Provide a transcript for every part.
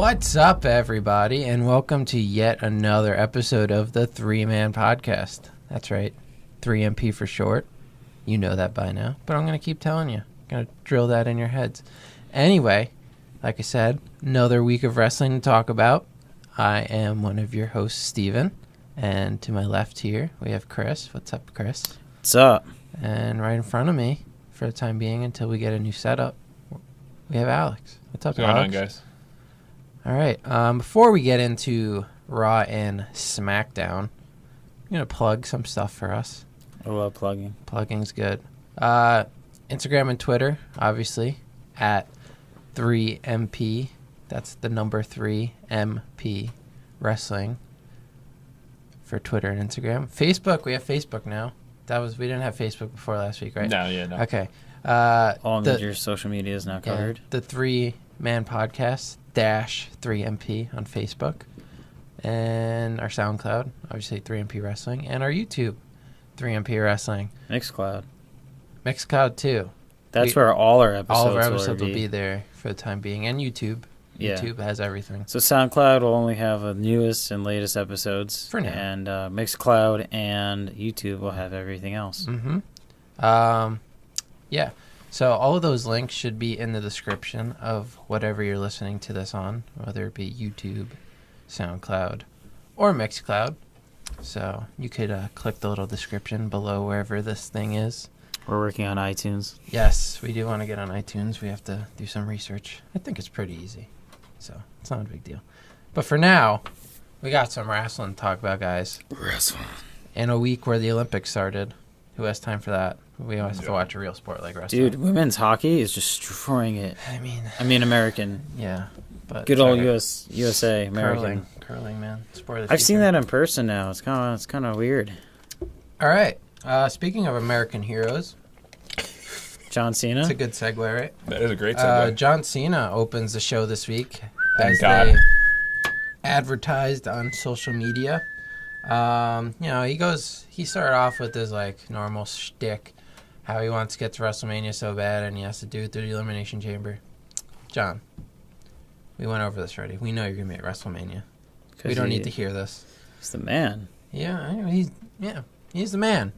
What's up, everybody, and welcome to yet another episode of the Three-Man Podcast. That's right, 3MP for short. You know that by now, but I'm going to keep telling you. I'm going to drill that in your heads. Anyway, like I said, another week of wrestling to talk about. I am one of your hosts, Steven, and to my left here, we have Chris. What's up, Chris? What's up? And right in front of me, for the time being, until we get a new setup, we have Alex. What's up, What's going Alex? on, guys? All right. Before we get into Raw and Smackdown, I'm going to plug some stuff for us. I love plugging. Plugging's good. Instagram and Twitter, obviously, at 3MP. That's the number 3MP Wrestling for Twitter and Instagram. Facebook, we have Facebook now. We didn't have Facebook before last week, right? No. Okay. All major social media is now covered. The Three-Man Podcast -3MP on Facebook, and our SoundCloud, obviously 3MP Wrestling, and our YouTube, 3MP Wrestling. Mixcloud too. That's where all our episodes will will be there for the time being, and YouTube. Yeah. YouTube has everything. So SoundCloud will only have the newest and latest episodes for now, and Mixcloud and YouTube will have everything else. Yeah. So all of those links should be in the description of whatever you're listening to this on, whether it be YouTube, SoundCloud, or Mixcloud. So you could click the little description below wherever this thing is. We're working on iTunes. Yes, we do want to get on iTunes. We have to do some research. I think it's pretty easy, so it's not a big deal. But for now, we got some wrestling to talk about, guys. Wrestling. In a week where the Olympics started. Who has time for that? We always have to watch a real sport like wrestling. Dude, women's hockey is just destroying it. I mean American. Yeah. But good old USA, American. Curling, man. Sport of the I've future. seen that in person now. It's kind of weird. All right. Speaking of American heroes. John Cena. It's a good segue, right? That is a great segue. John Cena opens the show this week. Thank God. They advertised on social media. He started off with his normal shtick, how he wants to get to WrestleMania so bad and he has to do it through the Elimination Chamber. John, we went over this already. We know you're going to be at WrestleMania. We don't need to hear this. He's the man. Yeah, he's the man.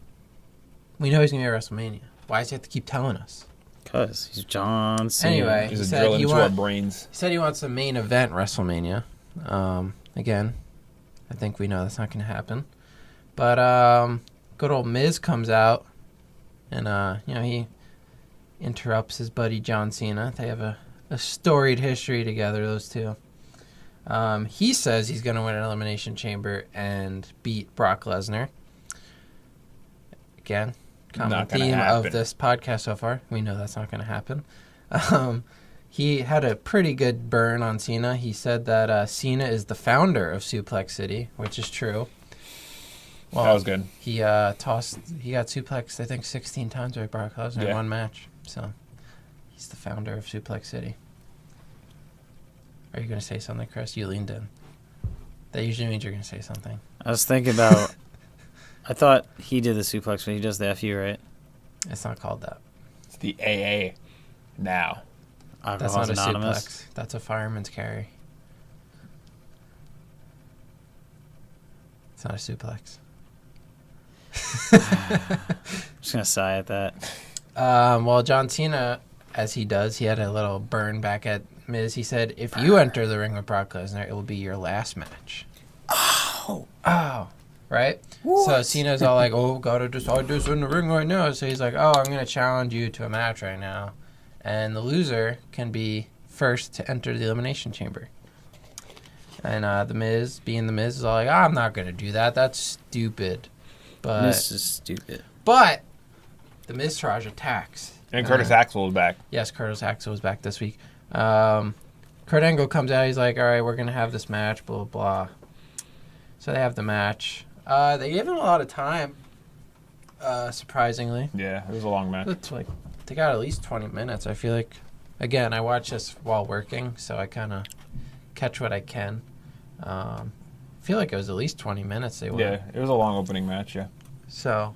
We know he's going to be at WrestleMania. Why does he have to keep telling us? Because he's John Cena. Anyway, he's a drill into our brains. He said he wants the main event WrestleMania. Again, I think we know that's not going to happen. But good old Miz comes out, and he interrupts his buddy John Cena. They have a storied history together, those two. He says he's going to win an Elimination Chamber and beat Brock Lesnar. Again, common theme of this podcast so far. We know that's not going to happen. He had a pretty good burn on Cena. He said that Cena is the founder of Suplex City, which is true. Well, that was good. He got suplexed, I think, 16 times by Brock Lesnar in one match. So he's the founder of Suplex City. Are you going to say something, Chris? You leaned in. That usually means you're going to say something. I was thinking about... I thought he did the suplex, but he does the FU, right? It's not called that. It's the AA now. That's not Anonymous. A suplex. That's a fireman's carry. It's not a suplex. I'm just going to sigh at that. Well, John Cena, as he does, he had a little burn back at Miz. He said, if you enter the ring with Brock Lesnar, it will be your last match. Oh. Right? What? So Cena's all like, gotta decide this in the ring right now. So he's like, I'm going to challenge you to a match right now. And the loser can be first to enter the Elimination Chamber. And the Miz, being the Miz, is all like, I'm not going to do that. That's stupid. But this is stupid. But the Miztourage attacks. And Curtis Axel was back. Yes, Curtis Axel was back this week. Kurt Angle comes out. He's like, all right, we're going to have this match, blah, blah, blah. So they have the match. They gave him a lot of time, surprisingly. Yeah, it was a long match. It's they got at least 20 minutes. I feel like, again, I watch this while working, so I kind of catch what I can. I feel like it was at least 20 minutes they went. Yeah, it was a long opening match, yeah. So,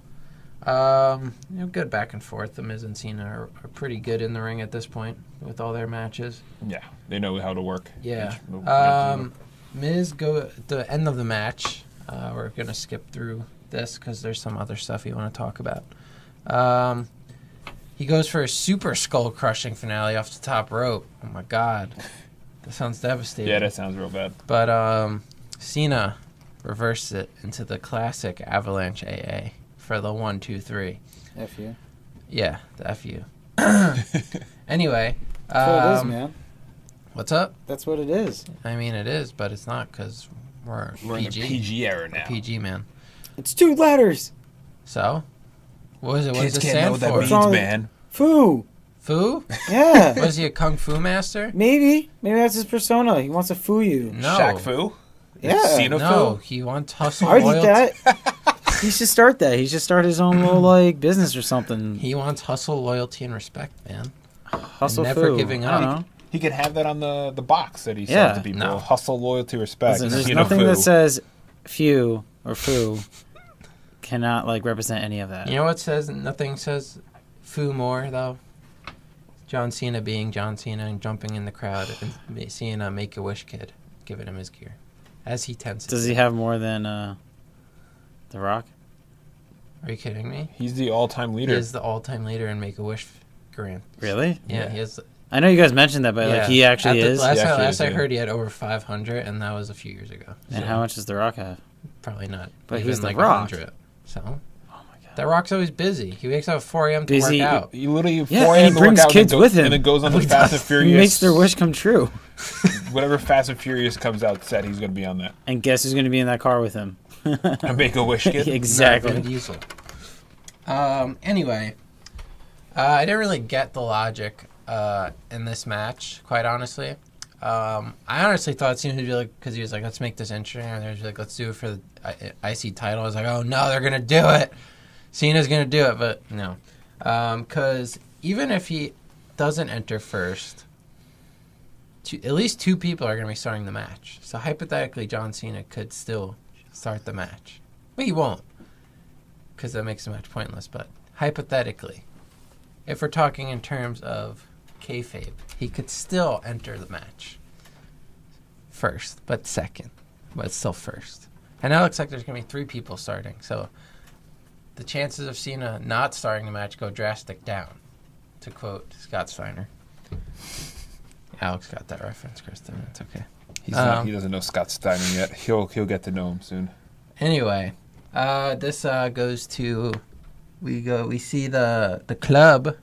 Good back and forth. The Miz and Cena are pretty good in the ring at this point with all their matches. Yeah, they know how to work. Yeah. Each- Miz go at the end of the match. We're gonna skip through this because there's some other stuff you want to talk about. He goes for a super skull crushing finale off the top rope. Oh my god, that sounds devastating. Yeah, that sounds real bad. But Cena reversed it into the classic Avalanche AA for the 1, 2, 3. F you. Yeah, the FU. Anyway, That's what it is, man. what's up? That's what it is. I mean, it is, but it's not because we're We're PG. in the PG era now. PG, man. It's 2 letters. So, what is it? What Kids does it can't know stand what that for? means, wrong with- man. Foo. Fu? Yeah. Was he a kung fu master? Maybe that's his persona. He wants to foo you. No. Shaq Fu? Yeah. Cena No, Fu? he wants hustle I did loyalty. that. He should start that. He should start his own little business or something. He wants hustle, loyalty, and respect, man. Hustle never foo. giving I don't up. know. He could have that on the box that he Yeah. sells to people. No. Hustle, loyalty, respect. Listen, there's Cena nothing Fu. that says few or foo cannot represent any of that. You know what says? Nothing says fu more, though? John Cena being John Cena and jumping in the crowd and seeing a Make-A-Wish kid giving him his gear. As he tends to. Does he have more than The Rock? Are you kidding me? He's the all-time He leader. is the all-time leader in Make-A-Wish grant. Really? Yeah, Yeah. he is. I know you guys mentioned that, but Yeah. he actually At the- is. Last, He I, actually last is, I yeah. heard, he had over 500, and that was a few years ago. And So how much does The Rock have? Probably not. But even he's The like Rock. 100. So Oh my god. that Rock's always busy. He wakes up at 4 a.m. to Busy. work out. He literally Yeah, 4 and he a.m. to work brings out and kids then with him. And then goes on the He Fast does. and Furious. He makes their wish come true. Whatever Fast and Furious comes out set, he's going to be on that. And guess who's going to be in that car with him? A Make-A-Wish kid. Exactly. Vin Diesel. Anyway, I didn't really get the logic in this match, quite honestly. I honestly thought it seemed to be like, because he was like, let's make this interesting. And there's like, let's do it for the IC title. I was like, oh no, they're going to do it. Cena's going to do it, but no. Because even if he doesn't enter first, at least 2 people are going to be starting the match. So hypothetically, John Cena could still start the match. But he won't, because that makes the match pointless. But hypothetically, if we're talking in terms of kayfabe, he could still enter the match first, but second, but still first. And now it looks like there's going to be 3 people starting. So the chances of Cena not starting the match go drastic down, to quote Scott Steiner. Alex got that reference, Kristen. It's okay. He's not, he doesn't know Scott Steiner yet. He'll get to know him soon. Anyway, this goes to we see the club,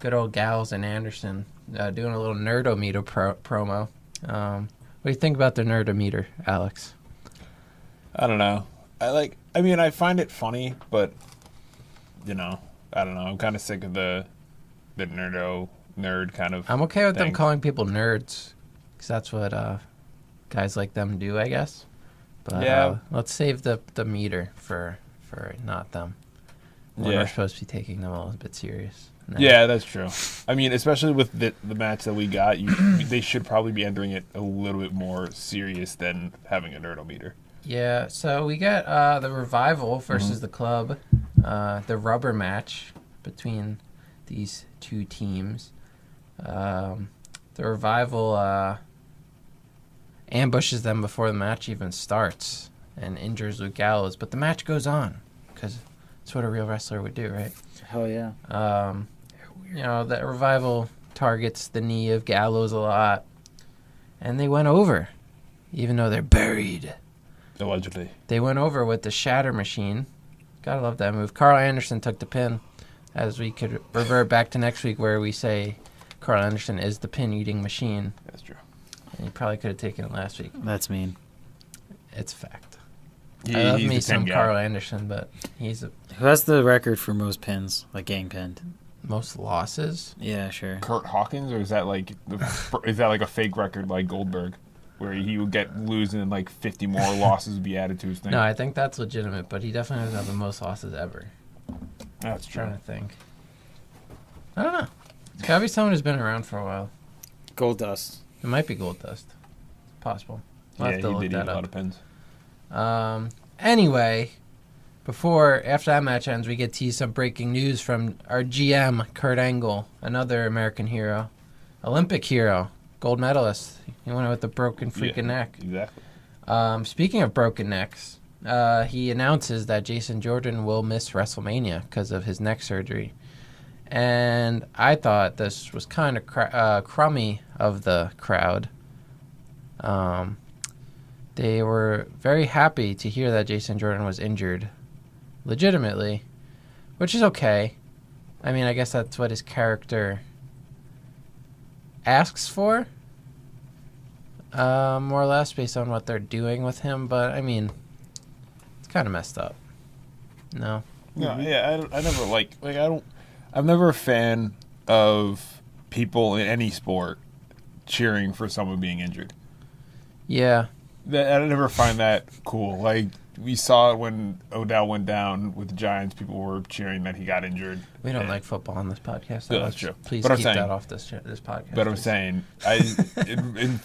good old Gals and Anderson doing a little nerdometer promo. What do you think about the nerdometer, Alex? I don't know. I find it funny, but I don't know. I'm kind of sick of the nerd kind of. I'm okay with them thing. calling people nerds, because that's what guys like them do, I guess. But Yeah. let's save the meter for not them. When Yeah. we're supposed to be taking them all a bit serious. No. Yeah, that's true. I mean, especially with the match that we got, they should probably be entering it a little bit more serious than having a nerdometer. Yeah, so we got the Revival versus the Club, the rubber match between these 2 teams. The Revival ambushes them before the match even starts and injures Luke Gallows, but the match goes on because that's what a real wrestler would do, right? Hell yeah. The Revival targets the knee of Gallows a lot, and they went over, even though they're buried. Allegedly. They went over with the Shatter Machine. Gotta love that move. Carl Anderson took the pin, as we could revert back to next week where we say Carl Anderson is the pin-eating machine. That's true. And you probably could have taken it last week. That's mean. It's fact. He- I love he's me the some pin guy. Carl Anderson, but he's Who has the record for most pins, gang pinned? most losses. Yeah, sure. Kurt Hawkins, or is that like a fake record like Goldberg, where he would lose and then like 50 more losses would be added to his thing? No, I think that's legitimate, but he definitely doesn't have the most losses ever. That's true. Trying to think. I don't know. It's gotta be someone who's been around for a while. Gold Dust. It might be Gold Dust. It's possible. We'll Yeah, have to he look did eat that a lot up. of pins. Anyway, after that match ends, we get to see some breaking news from our GM, Kurt Angle, another American hero, Olympic hero, gold medalist. He went out with a broken freaking neck. Exactly. Speaking of broken necks, he announces that Jason Jordan will miss WrestleMania because of his neck surgery. And I thought this was kind of crummy of the crowd. They were very happy to hear that Jason Jordan was injured legitimately, which is okay. I mean, I guess that's what his character asks for, more or less, based on what they're doing with him. But, I mean, it's kind of messed up. No? No, yeah, I never I'm never a fan of people in any sport cheering for someone being injured. Yeah. I never find that cool. Like, we saw it when Odell went down with the Giants. People were cheering that he got injured. We don't like football on this podcast. Yeah, that's true. Please but keep that off this podcast. But I'm saying,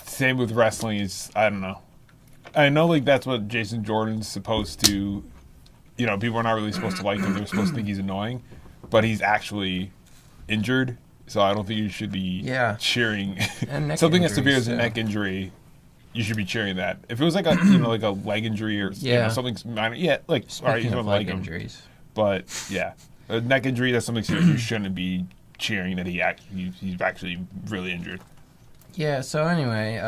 same with wrestling. I don't know. I know, like, that's what Jason Jordan's supposed to. You know, people are not really supposed to like him. They're supposed to think he's annoying, but he's actually injured. So I don't think you should be cheering. And something as severe as a neck injury. You should be cheering that. If it was like a like a leg injury or something minor, Speaking all right, of leg injuries. But yeah, a neck injury, that's something serious. You shouldn't be cheering that he's actually really injured. Yeah. So anyway,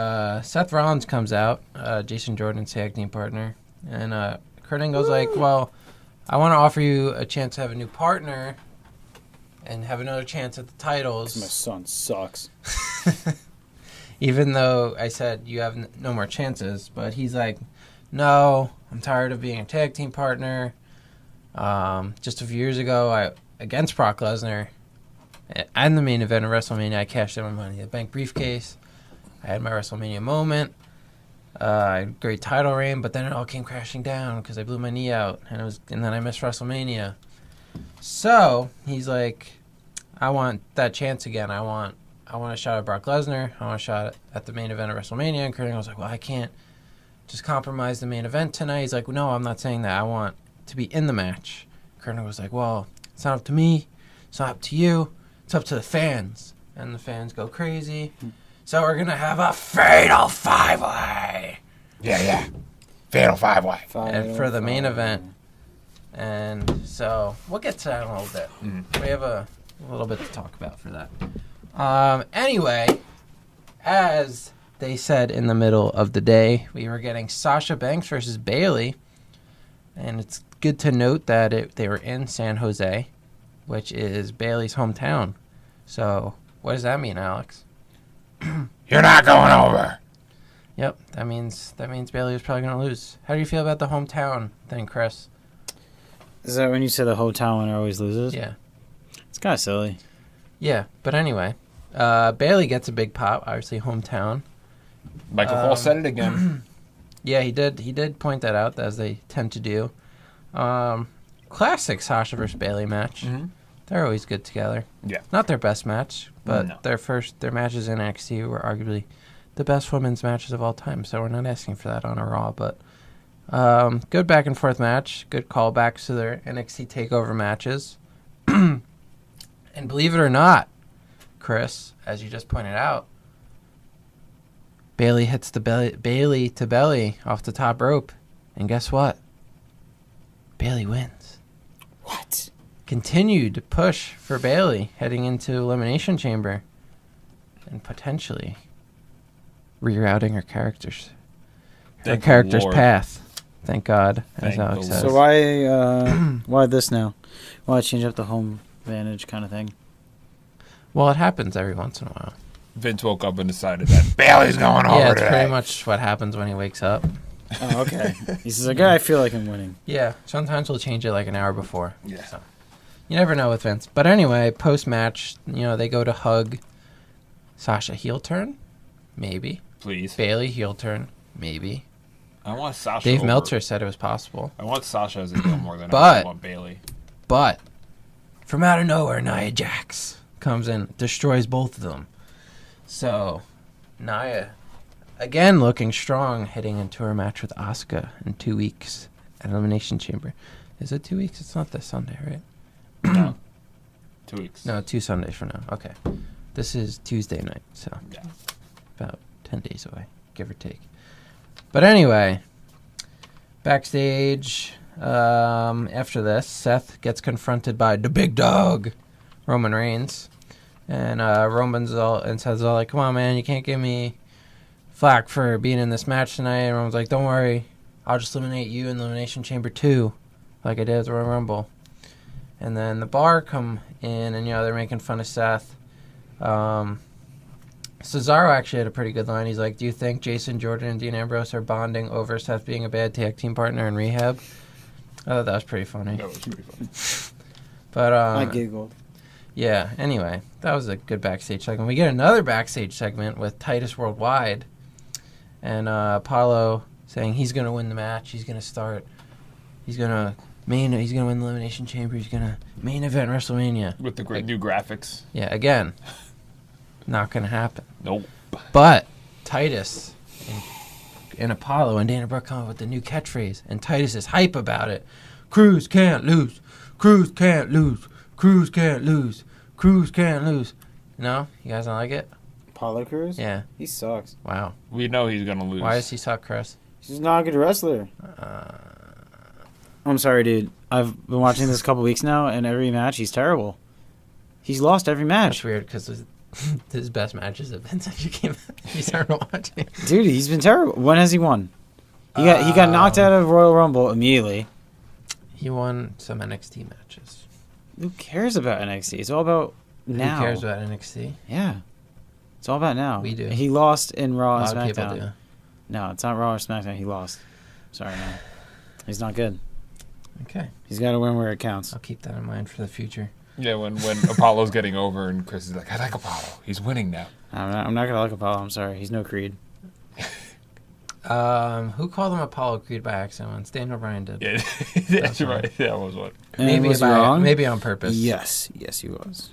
Seth Rollins comes out, Jason Jordan's tag team partner, and Kurt Angle's like, "Well, I want to offer you a chance to have a new partner and have another chance at the titles." My son sucks. Even though I said you have no more chances, but he's like, no, I'm tired of being a tag team partner. Just a few years ago, against Brock Lesnar, and the main event of WrestleMania, I cashed in my Money in the Bank briefcase. I had my WrestleMania moment. I had a great title reign, but then it all came crashing down because I blew my knee out, and then I missed WrestleMania. So he's like, I want that chance again. I want a shot at Brock Lesnar. I want a shot at the main event of WrestleMania. And Kurt Angle was like, well, I can't just compromise the main event tonight. He's like, well, no, I'm not saying that. I want to be in the match. Kurt Angle was like, well, it's not up to me. It's not up to you. It's up to the fans. And the fans go crazy. So we're going to have a fatal five-way. Yeah. Fatal five-way. And for the main event. And so we'll get to that in a little bit. We have a little bit to talk about for that. Anyway, as they said in the middle of the day, we were getting Sasha Banks versus Bayley, and it's good to note that they were in San Jose, which is Bayley's hometown. So, what does that mean, Alex? You're not going over. Yep, that means Bayley was probably going to lose. How do you feel about the hometown thing, Chris? Is that when you say the hometown winner always loses? Yeah. It's kind of silly. Yeah, but anyway, Bayley gets a big pop, obviously hometown. Michael Cole said it again. Yeah, he did point that out, as they tend to do. Classic Sasha versus Bayley match. Mm-hmm. They're always good together. Yeah. Not their best match, but their matches in NXT were arguably the best women's matches of all time, so we're not asking for that on a Raw, but good back and forth match, good callbacks to their NXT TakeOver matches. And believe it or not, Chris, as you just pointed out, Bayley hits the Bayley to belly off the top rope, and guess what? Bayley wins. What? Continued to push for Bayley heading into Elimination Chamber, and potentially rerouting her character's path. Thank God, as Alex says. So why this now? Why change up the home advantage kind of thing? Well, it happens every once in a while. Vince woke up and decided that Bayley's going over Yeah, it's today. pretty much what happens when he wakes up. Oh, okay. He's like, I feel like I'm winning. Yeah, sometimes we'll change it like an hour before. Yeah. So, you never know with Vince. But anyway, post-match, they go to hug. Sasha heel turn? Maybe. Please. Bayley heel turn? Maybe. I want Sasha Dave over. Meltzer said it was possible. I want Sasha as a heel more than I want Bayley. But from out of nowhere, Nia Jax comes in, destroys both of them. So, Nia, again looking strong, heading into her match with Asuka in 2 weeks at Elimination Chamber. Is it 2 weeks? It's not this Sunday, right? No. 2 weeks. No, 2 Sundays from now. Okay. This is Tuesday night, so Yeah. about 10 days away, give or take. But anyway, backstage, after this, Seth gets confronted by the big dog, Roman Reigns. And Seth's all like, come on, man, you can't give me flack for being in this match tonight. And Roman's like, don't worry, I'll just eliminate you in Elimination Chamber 2, like I did at the Royal Rumble. And then the Bar come in, and, they're making fun of Seth. Cesaro actually had a pretty good line. He's like, do you think Jason Jordan and Dean Ambrose are bonding over Seth being a bad tag team partner in rehab? I thought that was pretty funny. That was pretty funny. But, I giggled. yeah, anyway, that was a good backstage segment. We get another backstage segment with Titus Worldwide and Apollo saying he's going to win the match. He's going to start. He's going to win the Elimination Chamber. He's going to main event WrestleMania. With the great new graphics. Yeah, again, not going to happen. Nope. But Titus and Apollo and Dana Brooke come up with the new catchphrase, and Titus is hype about it. Cruz can't lose. Cruz can't lose. Cruz can't lose. Cruz can't lose. No? You guys don't like it? Apollo Crews? Yeah. He sucks. Wow. We know he's going to lose. Why does he suck, Chris? He's not a good wrestler. I'm sorry, dude. I've been watching this a couple weeks now, and every match, he's terrible. He's lost every match. That's weird, because his best matches have been since you started watching. Dude, he's been terrible. When has he won? He got knocked out of Royal Rumble immediately. He won some NXT matches. Who cares about NXT? It's all about now. Who cares about NXT? Yeah. It's all about now. We do. He lost in Raw A and lot of people SmackDown. do. No, it's not Raw or SmackDown. He lost. Sorry, man. He's not good. Okay. He's got to win where it counts. I'll keep that in mind for the future. Yeah, when Apollo's getting over and Chris is like, I like Apollo. He's winning now. I'm not going to like Apollo. I'm sorry. He's no Creed. Who called him Apollo Creed by accident once? Daniel Bryan did. Yeah, that's right. Yeah, that was what. And was he wrong? Maybe on purpose. Yes, he was.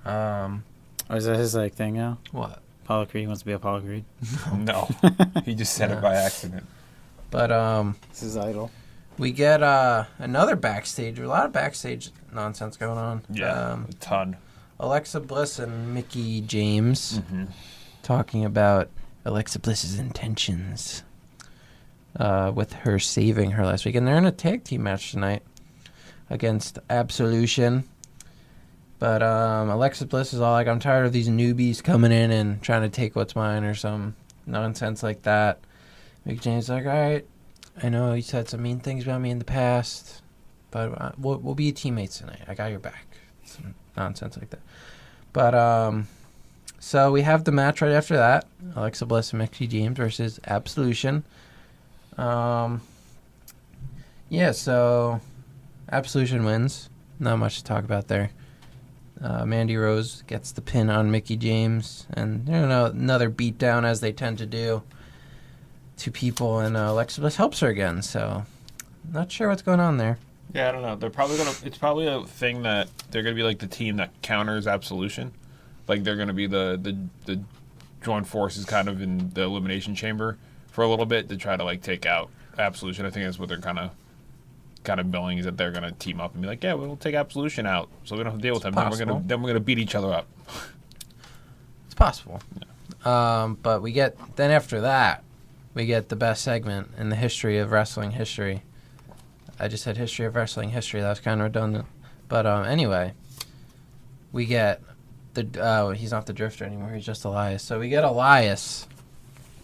Or is that his thing now? What? Apollo Creed wants to be Apollo Creed. No, he just said it by accident. But This is idol. we get another backstage. A lot of backstage nonsense going on. Yeah, a ton. Alexa Bliss and Mickey James talking about Alexa Bliss's intentions with her saving her last week. And they're in a tag team match tonight against Absolution. But Alexa Bliss is all like, I'm tired of these newbies coming in and trying to take what's mine or some nonsense like that. Mickey James is like, all right, I know you said some mean things about me in the past, but we'll be teammates tonight. I got your back. Some nonsense like that. But so we have the match right after that. Alexa Bliss and Mickey James versus Absolution. Yeah, so Absolution wins. Not much to talk about there. Mandy Rose gets the pin on Mickey James, and another beatdown as they tend to do to people, and Alexa Bliss helps her again. So, not sure what's going on there. Yeah, I don't know. They're probably gonna. It's probably a thing that they're gonna be like the team that counters Absolution. Like they're gonna be the joint forces kind of in the Elimination Chamber for a little bit to try to like take out Absolution. I think that's what they're kind of billing, is that they're gonna team up and be like, yeah, we'll take Absolution out, so we don't have to deal with them. Then we're gonna beat each other up. It's possible. Yeah. But then after that, we get the best segment in the history of wrestling history. I just said history of wrestling history. That was kind of redundant. But anyway, we get he's not the Drifter anymore. He's just Elias. So we get Elias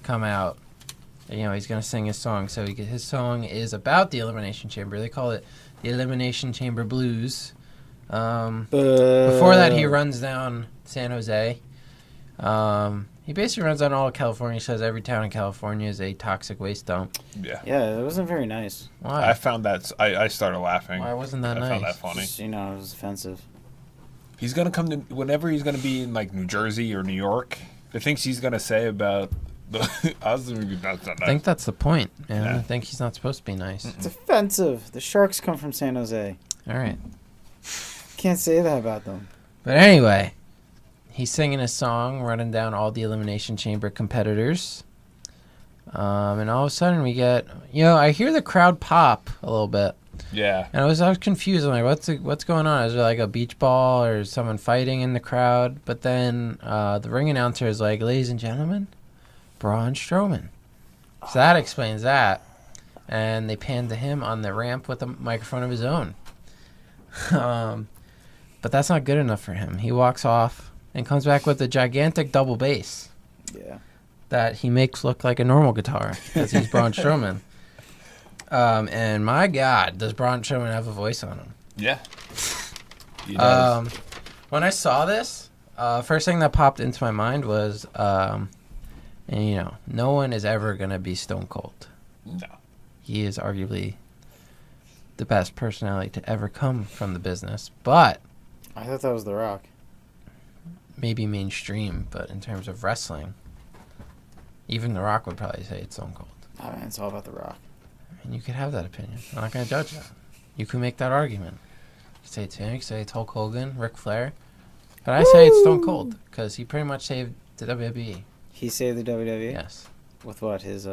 come out. He's going to sing his song. So his song is about the Elimination Chamber. They call it the Elimination Chamber Blues. Before that, he runs down San Jose. He basically runs down all of California. He says every town in California is a toxic waste dump. Yeah. Yeah, it wasn't very nice. Why? I found that. I started laughing. Why wasn't that nice? I found that funny. Just, it was offensive. He's gonna come to whenever he's gonna be in like New Jersey or New York. The things he's gonna say about I think that's the point, man. Yeah. I think he's not supposed to be nice. It's offensive. The Sharks come from San Jose. All right. Can't say that about them. But anyway, he's singing a song, running down all the Elimination Chamber competitors. And all of a sudden we get, I hear the crowd pop a little bit. Yeah. And I was confused. I'm like, what's going on? Is there like a beach ball or someone fighting in the crowd? But then the ring announcer is like, ladies and gentlemen, Braun Strowman. So that explains that. And they pan to him on the ramp with a microphone of his own. But that's not good enough for him. He walks off and comes back with a gigantic double bass. Yeah. That he makes look like a normal guitar because he's Braun Strowman. And my God, does Braun Strowman have a voice on him? Yeah. He does. When I saw this, first thing that popped into my mind was, and no one is ever going to be Stone Cold. No. He is arguably the best personality to ever come from the business, but I thought that was The Rock. maybe mainstream, but in terms of wrestling, even The Rock would probably say it's Stone Cold. Oh, man, it's all about The Rock. And you could have that opinion. I'm not going to judge that. You can make that argument. You could say it's him, you could say it's Hulk Hogan, Ric Flair. But I say it's Stone Cold because he pretty much saved the WWE. He saved the WWE? Yes. With what? His,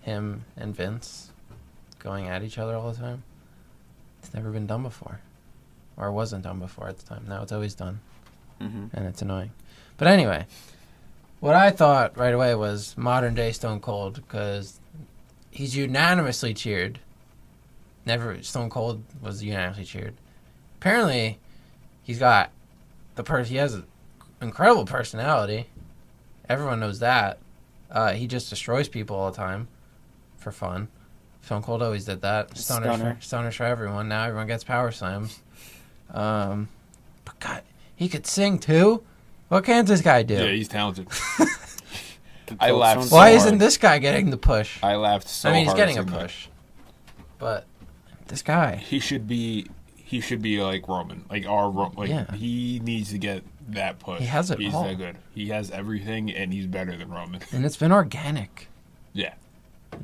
Him and Vince going at each other all the time. It's never been done before. Or it wasn't done before at the time. Now it's always done. Mm-hmm. And it's annoying. But anyway, what I thought right away was modern day Stone Cold because he's unanimously cheered. Stone Cold was unanimously cheered. Apparently, he's got he has an incredible personality. Everyone knows that. He just destroys people all the time for fun. Stone Cold always did that. Stoners for everyone. Now everyone gets power slams. But God, he could sing too. What can this guy do? Yeah, he's talented. I laughed so Why hard. isn't this guy getting the push? I laughed so hard. I mean, he's getting a seeing that. push. But this guy. He should be like Roman. Yeah. He needs to get that push. He has it He's all. that good. He has everything, and he's better than Roman. And it's been organic. Yeah.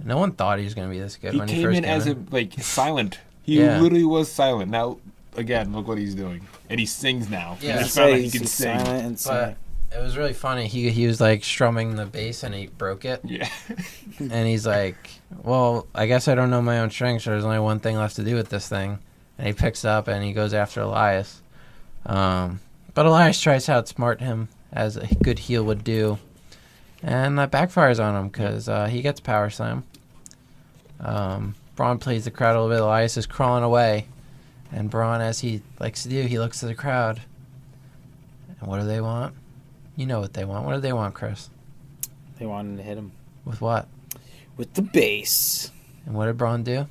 No one thought he was going to be this good He when he came first in came as in. silent. He Yeah. literally was silent. Now, again, look what he's doing. And he sings now. Yeah. He He just found out he he's can sing. silent and But it was really funny. He was like strumming the bass and he broke it. Yeah. And he's like, well, I guess I don't know my own strengths. So there's only one thing left to do with this thing. And he picks it up and he goes after Elias. But Elias tries to outsmart him as a good heel would do. And that backfires on him because he gets power slam. Braun plays the crowd a little bit. Elias is crawling away. And Braun, as he likes to do, he looks to the crowd. And what do they want? You know what they want. What do they want, Chris? They wanted to hit him. With what? With the bass. And what did Braun do?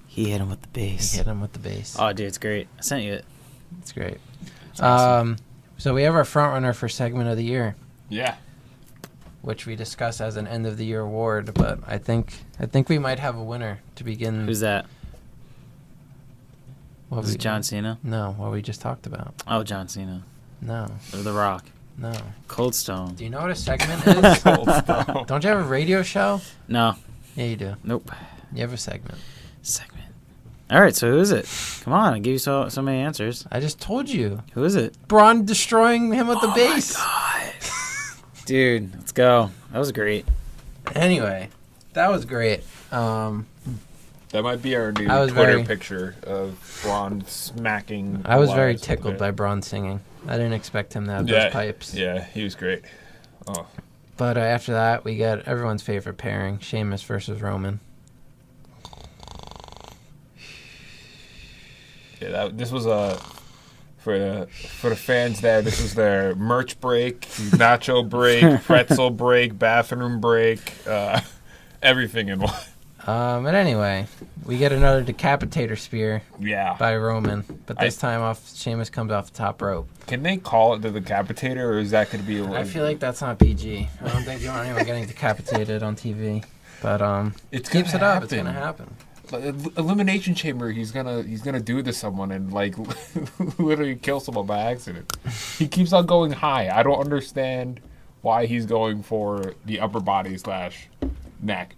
He hit him with the bass. He hit him with the bass. Oh, dude, it's great. I sent you it. It's great. It's awesome. So we have our front runner for segment of the year, Yeah. which we discuss as an end of the year award. But I think we might have a winner to begin. Who's that? What Is it John Cena? No, what we just talked about. Oh, John Cena. No, Or The Rock. no. Cold Stone. Do you know what a segment is? Cold Stone. Don't you have a radio show? No. Yeah, you do. Nope. You have a segment. Segment. All right, so who is it? Come on, I gave you so many answers. I just told you. Who is it? Braun destroying him with the bass. Dude, let's go. That was great. Anyway, that was great. That might be our new I was Twitter very- picture of Braun smacking. I was very Elias with tickled it. by Braun singing. I didn't expect him to have those pipes. Yeah, he was great. Oh, But after that, we got everyone's favorite pairing, Sheamus versus Roman. yeah. This was for the fans there. This was their merch break, nacho break, pretzel break, bathroom break, everything in one. But anyway, we get another decapitator spear Yeah. by Roman, but this time Sheamus comes off the top rope. Can they call it the decapitator, or is that going to be? I feel like that's not PG. I don't think you want anyone getting decapitated on TV. But It's keeps gonna it up. It's happen. gonna happen. Elimination Chamber. He's gonna do to someone and like literally kill someone by accident. He keeps on going high. I don't understand why he's going for the upper body / neck.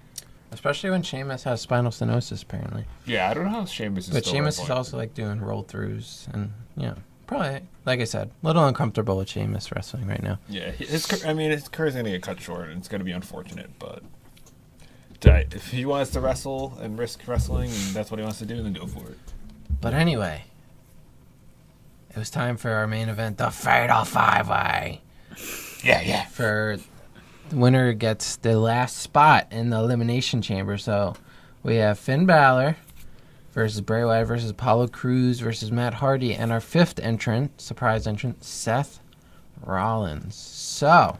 Especially when Sheamus has spinal stenosis, apparently. Yeah, I don't know how Sheamus is. But still Sheamus that is point. also like doing roll throughs and probably, like I said, a little uncomfortable with Sheamus wrestling right now. Yeah, his career's gonna get cut short, and it's gonna be unfortunate. But If he wants to wrestle and risk wrestling, and that's what he wants to do, then go for it. But anyway, it was time for our main event, the Fatal 5-Way. Yeah. For the winner gets the last spot in the Elimination Chamber. So we have Finn Balor versus Bray Wyatt versus Apollo Crews versus Matt Hardy. And our fifth entrant, surprise entrant, Seth Rollins. So,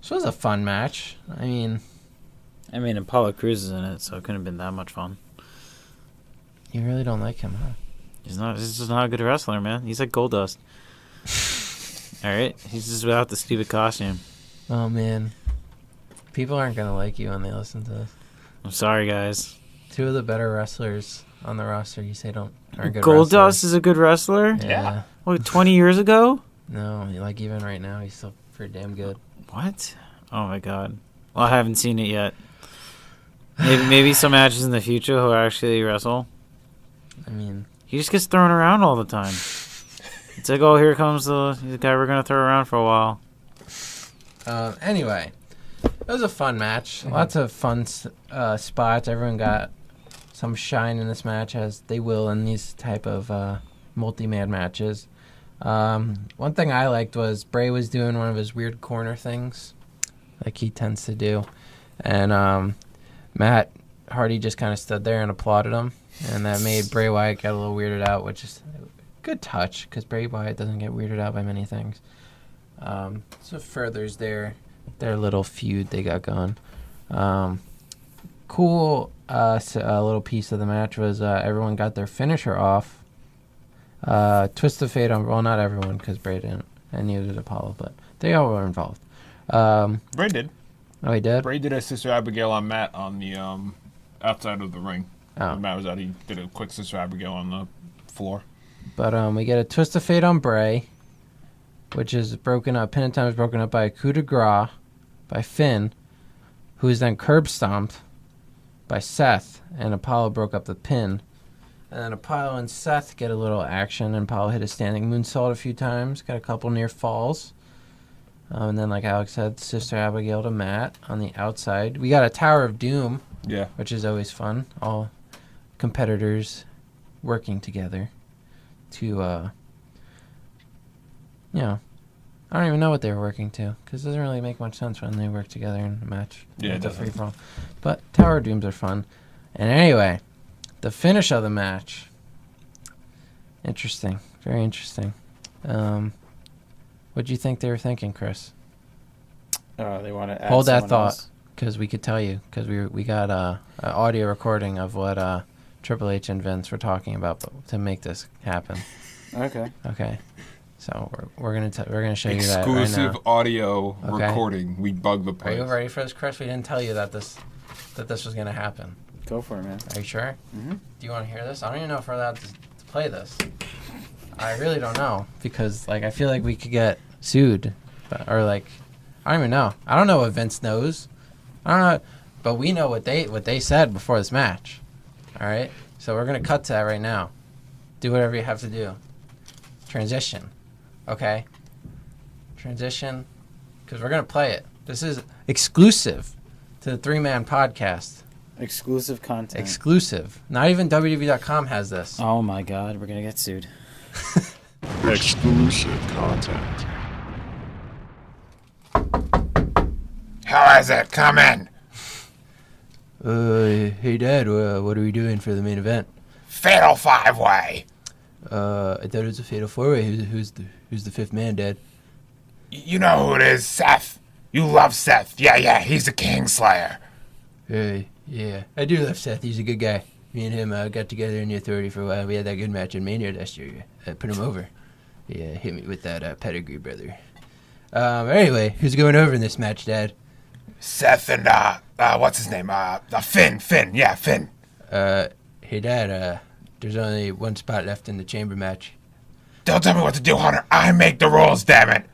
this was a fun match. I mean, Apollo Crews is in it, so it couldn't have been that much fun. You really don't like him, huh? He's just not a good wrestler, man. He's like Goldust. All right? He's just without the stupid costume. Oh, man. People aren't going to like you when they listen to this. I'm sorry, guys. Two of the better wrestlers on the roster you say aren't good Goldust wrestlers. is a good wrestler? Yeah. What, 20 years ago? No, like even right now, he's still pretty damn good. What? Oh, my God. Well, I haven't seen it yet. Maybe some matches in the future he'll actually wrestle. I mean, he just gets thrown around all the time. It's like, oh, here comes the guy we're going to throw around for a while. Anyway, it was a fun match. Lots of fun spots. Everyone got some shine in this match, as they will in these type of multi-man matches. One thing I liked was Bray was doing one of his weird corner things, like he tends to do. And Matt Hardy just kind of stood there and applauded him. And that made Bray Wyatt get a little weirded out, which is a good touch, because Bray Wyatt doesn't get weirded out by many things. So furthers their little feud they got going. Cool little piece of the match was everyone got their finisher off. Twist of Fate on, well, not everyone, because Bray didn't, and neither did Apollo, but they all were involved. Bray did. Oh, he did? Bray did a Sister Abigail on Matt on the outside of the ring. Oh. When Matt was out, he did a quick Sister Abigail on the floor. But we get a Twist of Fate on Bray, which is broken up. Pin in time is broken up by a coup de grace by Finn, who is then curb stomped by Seth, and Apollo broke up the pin. And then Apollo and Seth get a little action, and Apollo hit a standing moonsault a few times, got a couple near falls. And then, like Alex said, Sister Abigail to Matt on the outside. We got a Tower of Doom, which is always fun. All competitors working together to, I don't even know what they were working to, because it doesn't really make much sense when they work together in a match. Yeah, it doesn't. Free-for-all. But Tower of Dooms are fun. And anyway, the finish of the match. Interesting. Very interesting. What do you think they were thinking, Chris? They want to add Hold that someone thought, else. because we could tell you, because we got an audio recording of what Triple H and Vince were talking about to make this happen. Okay. Okay, so we're gonna show you that right Exclusive now. audio Okay. recording. We bug the Are place. you ready for this, Chris? We didn't tell you that this was gonna happen. Go for it, man. Are you sure? Mm-hmm. Do you want to hear this? I don't even know if we're allowed to play this. I really don't know, because I feel like we could get sued, or I don't even know. I don't know what Vince knows. I don't know, but we know what they said before this match. All right, so we're gonna cut to that right now. Do whatever you have to do. Transition, okay? Transition, because we're gonna play it. This is exclusive to the 3-Man podcast. Exclusive content. Exclusive. Not even WWE.com has this. Oh my God, we're gonna get sued. Exclusive content. How is it? Come in. Hey Dad, what are we doing for the main event? Fatal 5-Way. I thought it was a fatal 4-way. Who's the fifth man, Dad? You know who it is, Seth. You love Seth. Yeah, he's the Kingslayer. Hey, yeah, I do love Seth. He's a good guy. Me and him got together in the Authority for a while. We had that good match in Mania last year. I put him over. Yeah, hit me with that pedigree, brother. Anyway, who's going over in this match, Dad? Seth and, what's his name? Finn. Yeah, Finn. Hey, Dad, there's only one spot left in the chamber match. Don't tell me what to do, Hunter. I make the rules, damn it.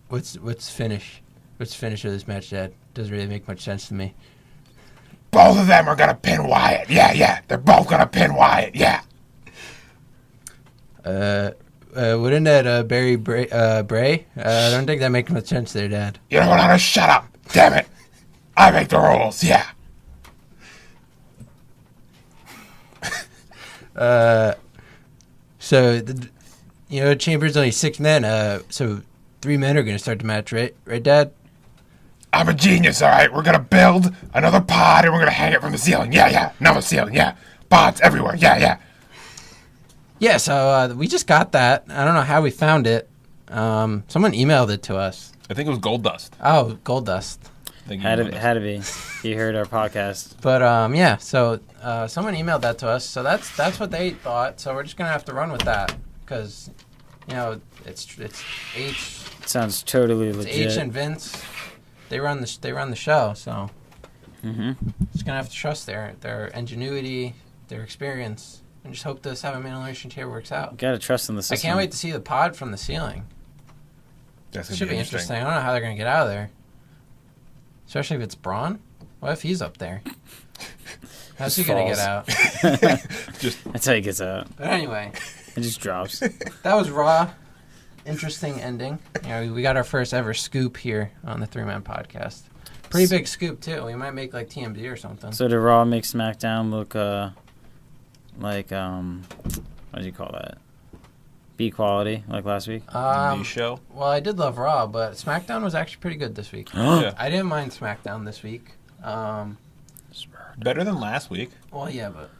What's finish? What's the finish of this match, Dad? Doesn't really make much sense to me. Both of them are gonna pin Wyatt. Yeah. They're both gonna pin Wyatt. Yeah. Wouldn't that bury Bray? I don't think that makes much sense there, Dad. You know what, Hunter? Shut up. Damn it. I make the rules. Yeah. So, Chamber's only 6 men. So 3 men are going to start the match, right? Right, Dad? I'm a genius, all right? We're going to build another pod, and we're going to hang it from the ceiling. Yeah. Another ceiling, yeah. Pods everywhere. Yeah. Yeah, so we just got that. I don't know how we found it. Someone emailed it to us. I think it was gold dust. Oh, gold dust. Had to be. You heard our podcast. But, so someone emailed that to us. So that's what they thought. So we're just going to have to run with that. Because, it's H. Sounds totally It's legit. H and Vince. They run the show, so just gonna have to trust their ingenuity, their experience, and just hope the 7-man elimination chair works out. Gotta trust in the I system. can't wait to see the pod from the ceiling. That's Should be interesting. I don't know how they're gonna get out of there, especially if it's Braun. What if he's up there? How's he gonna get out? That's how he gets out. But anyway, It just drops. that was Raw. Interesting ending. We got our first ever scoop here on the 3-man podcast. Pretty big scoop too. We might make like TMZ or something. So did Raw make SmackDown look like what do you call that? B quality like last week? The show. Well, I did love Raw, but SmackDown was actually pretty good this week. Yeah. I didn't mind SmackDown this week. Better than last week. Well, yeah, but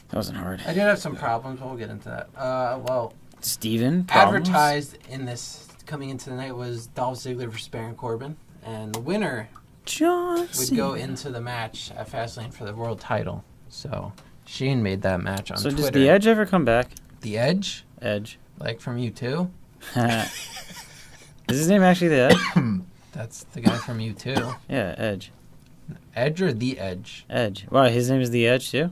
That wasn't hard. I did have some problems. But we'll get into that. Steven? Problems? Advertised in this coming into the night was Dolph Ziggler versus Baron Corbin, and the winner John would go into the match at Fastlane for the world title. So Sheen made that match on So Twitter. does the Edge ever come back? The Edge? Edge. Like from U2? Is his name actually the Edge? That's the guy from U2. Yeah, Edge. Edge or The Edge? Edge. Wow, his name is the Edge too?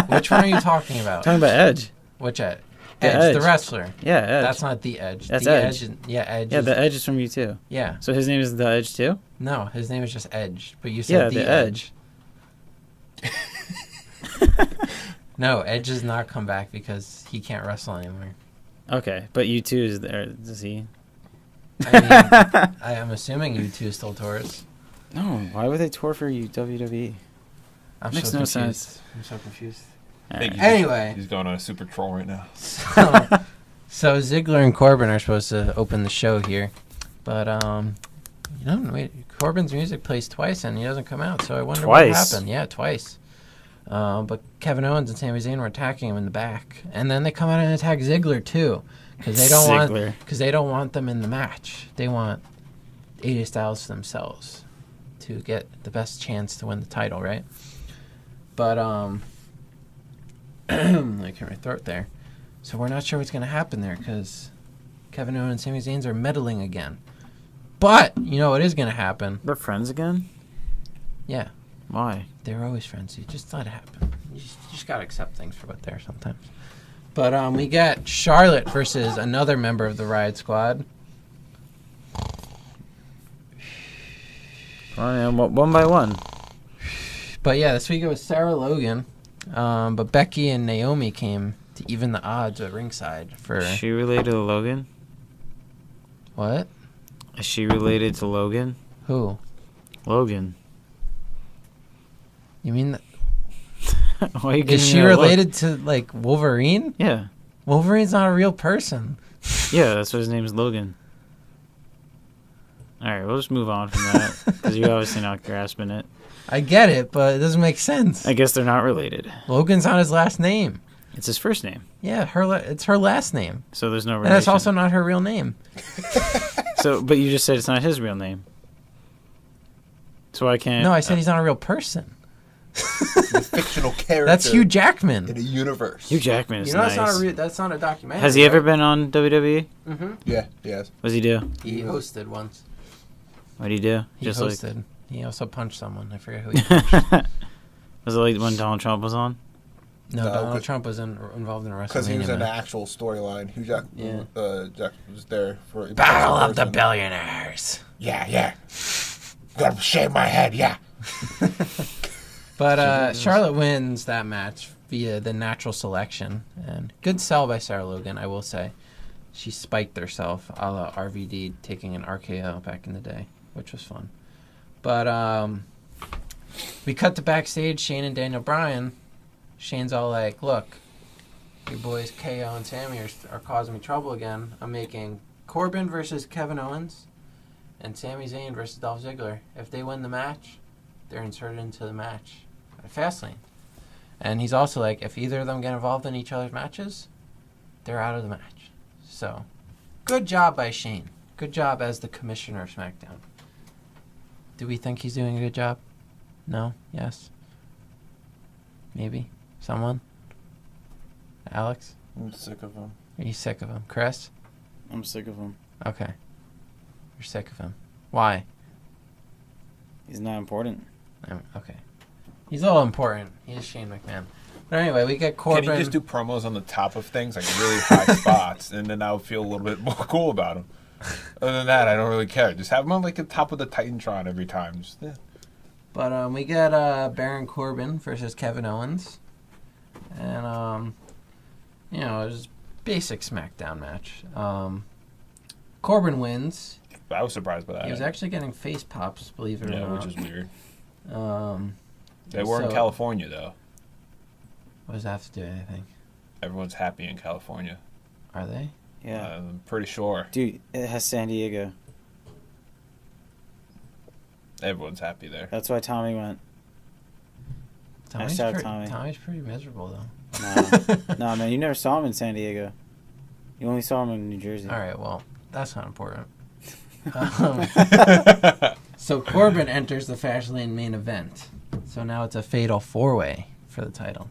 Which one are you talking about? Talking about Edge. Which Edge? The Edge, the Edge. wrestler. Yeah, Edge. That's not The Edge. That's the Edge. Edge. Yeah, the Edge is from you too. Yeah. So his name is the Edge too? No, his name is just Edge. But you said Yeah, The the Edge. No, Edge does not come back because he can't wrestle anymore. Okay, but you too is there. Does he? I mean, I am assuming U2 still tours. No, why would they tour for you WWE? I'm Makes so no confused. sense. I'm so confused. Thank you. Anyway. He's going on a super troll right now. So Ziggler and Corbin are supposed to open the show here. But, wait, Corbin's music plays twice and he doesn't come out. So I wonder what happened. Yeah, twice. But Kevin Owens and Sami Zayn were attacking him in the back. And then they come out and attack Ziggler, too. Because they don't want them in the match. They want AJ Styles themselves to get the best chance to win the title, right? But, I cleared my throat there. So we're not sure what's going to happen there because Kevin Owens and Sami Zayn are meddling again. But, you know what is going to happen? They're friends again? Yeah. Why? They're always friends. You just let it happen. You just got to accept things for what they are sometimes. But we got Charlotte versus another member of the Riot Squad. One by one. But yeah, this week it was Sarah Logan. But Becky and Naomi came to even the odds at ringside for... Is she related to Logan? What? Is she related to Logan? Who? Logan. You mean... Why are you Is giving she me that look? related to, like, Wolverine? Yeah. Wolverine's not a real person. Yeah, that's why his name is Logan. Alright, we'll just move on from that. Because you're obviously not grasping it. I get it, but it doesn't make sense. I guess they're not related. Logan's not his last name. It's his first name. Yeah, it's her last name. So there's no relation. And that's also not her real name. But you just said it's not his real name. So I can't... No, I said he's not a real person. He's a fictional character. That's Hugh Jackman. in a universe. Hugh Jackman is You know, nice. that's not a documentary. Has he ever been on WWE? Mm-hmm. Yeah, yes. What does he do? He hosted once. What did he do? He Just hosted. He also punched someone. I forget who he punched. like... Was it like when Donald Trump was on? No, No, Donald 'cause- Trump was involved in a WrestleMania Because he was in the match. actual storyline. Hugh Jack, Yeah. Jack was there for... Battle of the Billionaires. Yeah. Gotta shave my head, yeah. But Charlotte wins that match via the natural selection. And good sell by Sarah Logan, I will say. She spiked herself a la RVD taking an RKO back in the day, which was fun. But we cut to backstage, Shane and Daniel Bryan. Shane's all like, look, your boys KO and Sammy are causing me trouble again. I'm making Corbin versus Kevin Owens and Sami Zayn versus Dolph Ziggler. If they win the match, they're inserted into the match at Fastlane. And he's also like, if either of them get involved in each other's matches, they're out of the match. So, good job by Shane. Good job as the commissioner of SmackDown. Do we think he's doing a good job? No? Yes? Maybe? Someone? Alex? I'm sick of him. Are you sick of him? Chris? I'm sick of him. Okay. You're sick of him. Why? He's not important. Okay. He's all important. He is Shane McMahon. But anyway, we get Corbin. Can he just do promos on the top of things, like really high spots, and then I'll feel a little bit more cool about him. Other than that, I don't really care. Just have him on like the top of the Titantron every time. Just, yeah. But we get Baron Corbin versus Kevin Owens. And, it was basic SmackDown match. Corbin wins. I was surprised by that. He was actually getting face pops, believe it or not. which is weird. They So- were in California, though. What does that have to do with anything? Everyone's happy in California. Are they? Yeah. I'm pretty sure Dude, it has San Diego. everyone's happy there. That's why Tommy went. Hashtag Tommy. Tommy's pretty miserable, though. Nah, man, you never saw him in San Diego. You only saw him in New Jersey. All right, well, that's not important. So Corbin enters the Fastlane main event. So now it's a fatal four-way for the title.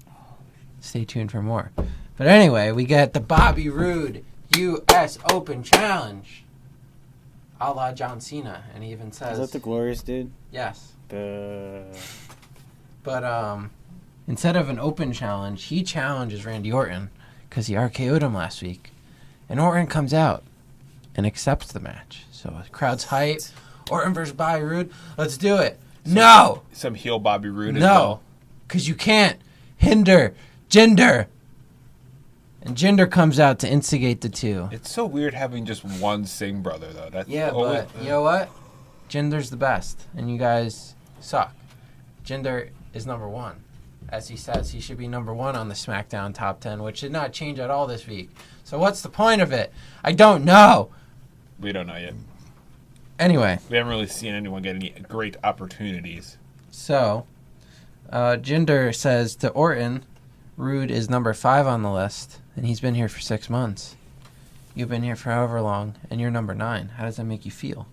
Stay tuned for more. But anyway, we get the Bobby Roode U.S. Open Challenge, a la John Cena, and he even says, Is that the Glorious dude? yes. Buh. But instead of an open challenge, he challenges Randy Orton because he RKO'd him last week. And Orton comes out and accepts the match. So the crowd's hype. Orton versus Bobby Roode. Let's do it. No! Some heel Bobby Roode as well. No. Because you can't hinder Jinder. And Jinder comes out to instigate the two. It's so weird having just one Singh brother, though. That's Yeah, always, but you know what? Jinder's the best. And you guys suck. Jinder is number one. As he says, he should be number one on the SmackDown top 10, which did not change at all this week. So what's the point of it? I don't know. We don't know yet. Anyway, We haven't really seen anyone get any great opportunities. so Jinder says to Orton, Rude is number 5 on the list, and he's been here for 6 months. You've been here for however long, and you're number 9. How does that make you feel?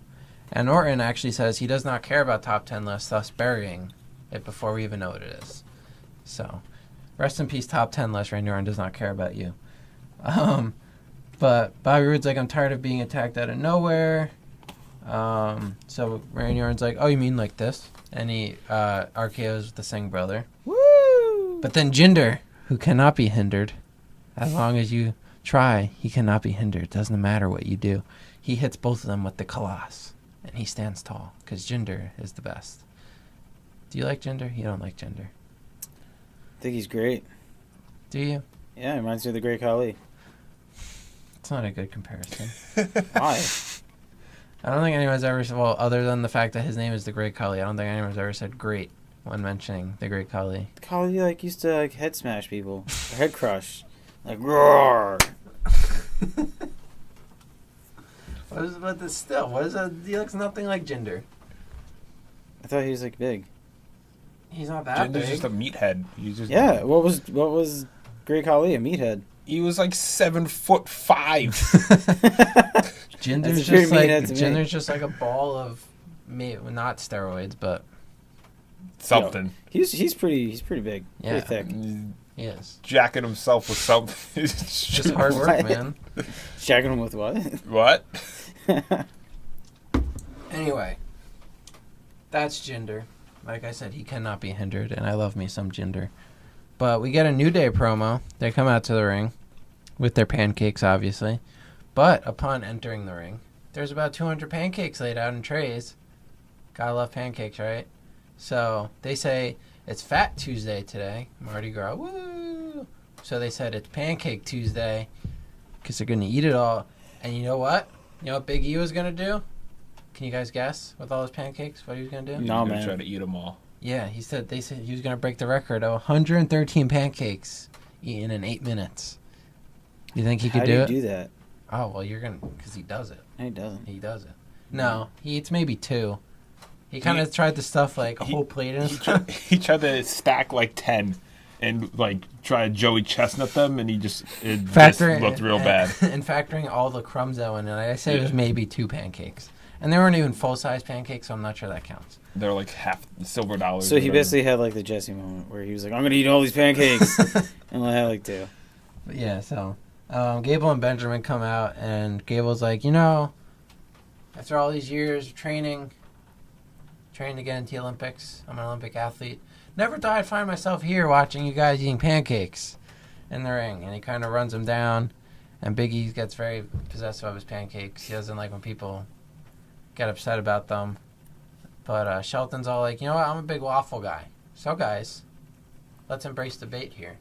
And Orton actually says he does not care about top 10 lists, thus burying it before we even know what it is. So, rest in peace, top 10 list. Randy Orton does not care about you. But Bobby Roode's like, I'm tired of being attacked out of nowhere. So Randy Orton's like, oh, you mean like this? And he RKO's the Singh brother. Woo! But then Jinder, who cannot be hindered, as long as you try, he cannot be hindered. Doesn't matter what you do. He hits both of them with the Colossus, and he stands tall because Jinder is the best. Do you like Jinder? You don't like Jinder. I think he's great. Do you? Yeah, he reminds me of the Great Khali. It's not a good comparison. Why? I don't think anyone's ever, well, other than the fact that his name is the Great Khali, I don't think anyone's ever said great when mentioning the Great Khali. Khali used to head smash people, or head crush, roar. What is about this still? What is that? He looks nothing like Jinder. I thought he was big. He's not that Jinder's big. just a meathead. He's just, Yeah, what was Great Khali, a meathead? He was like 7'5". Jinder's That's a just pretty like mean to me. Jinder's just like a ball of, not steroids, but Something. He's pretty big, Yeah. pretty thick. he is. Jacking himself with something. It's just hard work, man. Shagging him with what? What? Anyway, that's Jinder. Like I said, he cannot be hindered, and I love me some Jinder. But we get a New Day promo. They come out to the ring with their pancakes, obviously. But upon entering the ring, there's about 200 pancakes laid out in trays. Gotta love pancakes, right? So they say it's Fat Tuesday today. Mardi Gras, woo! So they said it's Pancake Tuesday because they're going to eat it all. And you know what? You know what Big E was going to do? Can you guys guess with all those pancakes what he was gonna do? No, He's gonna man. try to eat them all. Yeah, they said he was gonna break the record of 113 pancakes eaten in 8 minutes. You think he could How do do you it? do that? Oh well, you're gonna because he does it. No, he doesn't. He does it. No, he eats maybe 2. He kind of tried to stuff like a whole plate in. He tried to stack like 10 and like try to Joey Chestnut them, and it just looked real bad. And factoring all the crumbs that went in, I say it was maybe 2 pancakes, and they weren't even full size pancakes, so I'm not sure that counts. They're like half silver dollars. So he basically had like the Jesse moment where he was like, "I'm gonna eat all these pancakes," and I had like 2. But yeah, so Gable and Benjamin come out, and Gable's like, after all these years of training to get into the Olympics, I'm an Olympic athlete. Never thought I'd find myself here watching you guys eating pancakes in the ring. And he kind of runs them down, and Big E gets very possessive of his pancakes. He doesn't like when people get upset about them. But Shelton's all like, you know what, I'm a big waffle guy. So guys, let's embrace debate here.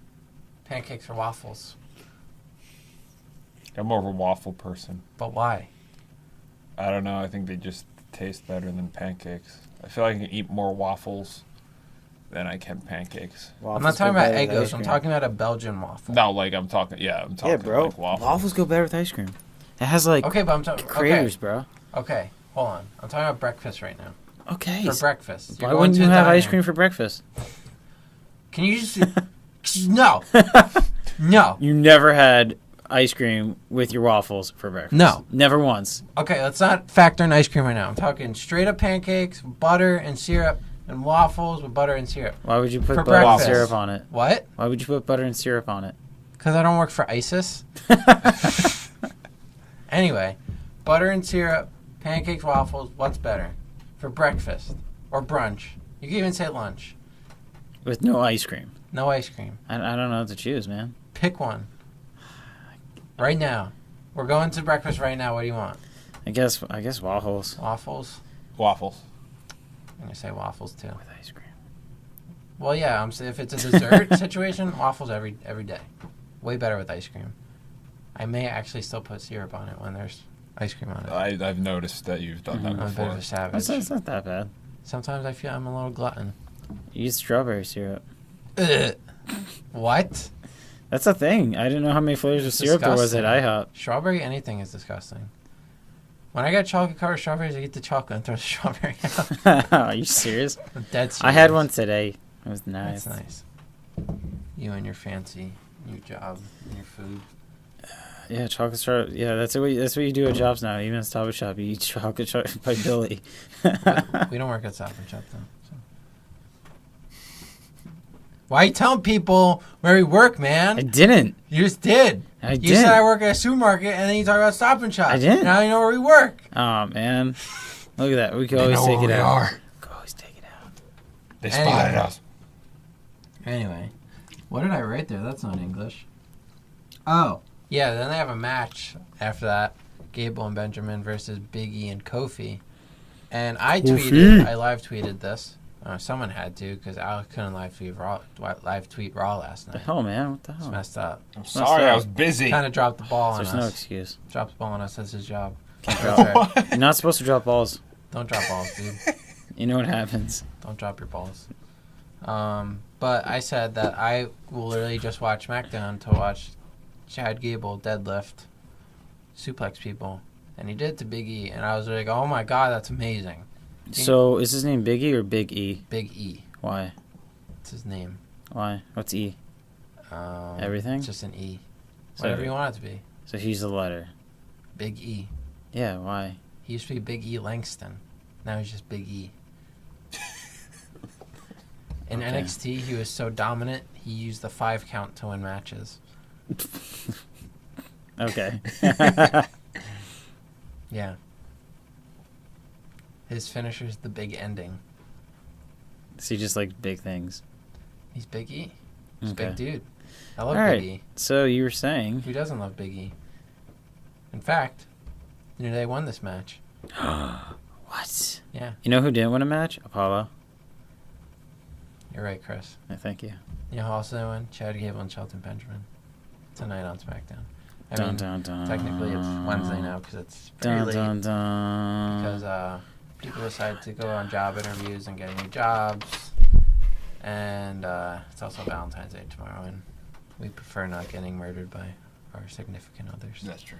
Pancakes or waffles? I'm more of a waffle person. But why? I don't know. I think they just taste better than pancakes. I feel like I can eat more waffles than I can pancakes. I'm not talking about Eggos. I'm talking about a Belgian waffle. No, like I'm talking. I'm talking. Yeah, bro. Like waffles. Waffles go better with ice cream. It has like Okay, but I'm talking craters, bro. Okay, hold on. I'm talking about breakfast right now. Okay. For breakfast. Why You're going wouldn't to you a have diner. ice cream for breakfast? Can you just... No. No. You never had ice cream with your waffles for breakfast? No. Never once. Okay, let's not factor in ice cream right now. I'm talking straight up pancakes, butter and syrup, and waffles with butter and syrup. Why would you put For butter and breakfast. syrup on it? What? Why would you put butter and syrup on it? Because I don't work for ISIS. Anyway, butter and syrup, pancakes, waffles, what's better? For breakfast or brunch. You can even say lunch. With no ice cream. No ice cream. I don't know what to choose, man. Pick one. Right now. We're going to breakfast right now. What do you want? I guess waffles Waffles? Waffles. I'm going to say waffles too. with ice cream. Well, yeah, I'm saying if it's a dessert situation, waffles every day. Way better with ice cream. I may actually still put syrup on it when there's ice cream on it. I've noticed that you've done that I'm a bit before. of a savage. It's not that bad. Sometimes I feel I'm a little glutton. You use strawberry syrup. Ugh. What? That's a thing. I didn't know how many flavors of syrup there was at IHOP. Strawberry anything is disgusting. When I get chocolate covered strawberries, I get the chocolate and throw the strawberry out. Are you serious? I'm dead serious. I had one today. It was nice. That's nice. You and your fancy new job and your food. Yeah, chocolate strawberry. Yeah, that's what you do at jobs now. Even at Stop and Shop, you eat chocolate by Billy. We don't work at Stop and Shop though. So. Why are you telling people where we work, man? I didn't. You just did. I You didn't. said I work at a supermarket, and then you talk about Stop and Shop. I didn't. Now you know where we work. Oh man, look at that. We can always take it out. We can always take it out. They Anyway. spotted us. Anyway, what did I write there? That's not English. Oh, yeah, then they have a match after that. Gable and Benjamin versus Big E and Kofi. And I live tweeted this. Someone had to because Alex couldn't live tweet Raw last The night. hell, man? What the It's hell? messed up. I'm sorry, I was busy. Kind of dropped the ball on There's us. no excuse. Dropped the ball on us. That's his job. Can't That's drop. right. You're not supposed to drop balls. Don't drop balls, dude. You know what happens. Don't drop your balls. But I said that I will literally just watch Smackdown to watch Chad Gable deadlift, suplex people. And he did it to Big E. And I was like, oh my God, that's amazing. So, is his name Big E or Big E? Big E. Why? It's his name. Why? What's E? Everything? It's just an E. So- Whatever you want it to be. So he's the letter. Big E. Yeah, why? He used to be Big E Langston. Now he's just Big E. In Okay. NXT, he was so dominant, he used the 5 count to win matches. Okay. Yeah. His finisher's the big ending. So he just likes big things. He's Big E. He's a Okay. big dude. I love All right. Big E. So you were saying. Who doesn't love Big E? In fact, they won this match. What? Yeah, You know who didn't win a match? Apollo. you're right, Chris. Yeah, thank you. You know who also won? Chad Gable and Shelton Benjamin. Tonight on SmackDown. I Dun, mean, dun, dun. technically it's Wednesday now because it's very Dun, late. dun, dun. Because people decide to go on job interviews and get new jobs. And it's also Valentine's Day tomorrow, and we prefer not getting murdered by our significant others. That's true.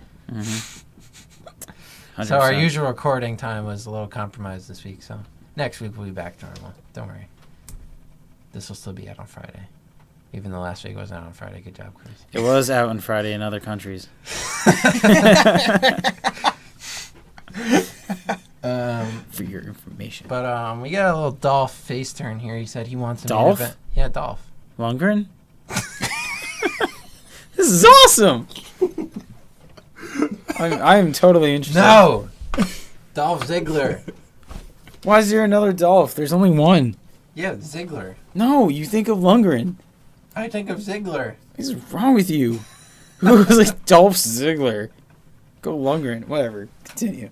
So our 100%. usual recording time was a little compromised this week, so next week we'll be back to normal. Don't worry. This will still be out on Friday. Even though last week wasn't out on Friday. Good job, Chris. It was out on Friday in other countries. For your information. But we got a little Dolph face turn here. He said he wants a main Dolph? event. Yeah, Dolph. Lundgren? This is awesome! I am totally interested. No! Dolph Ziggler. Why is there another Dolph? There's only one. Yeah, Ziggler. No, you think of Lundgren. I think of Ziggler. What is wrong with you? Who was like Dolph Ziggler? Go Lundgren. Whatever. Continue.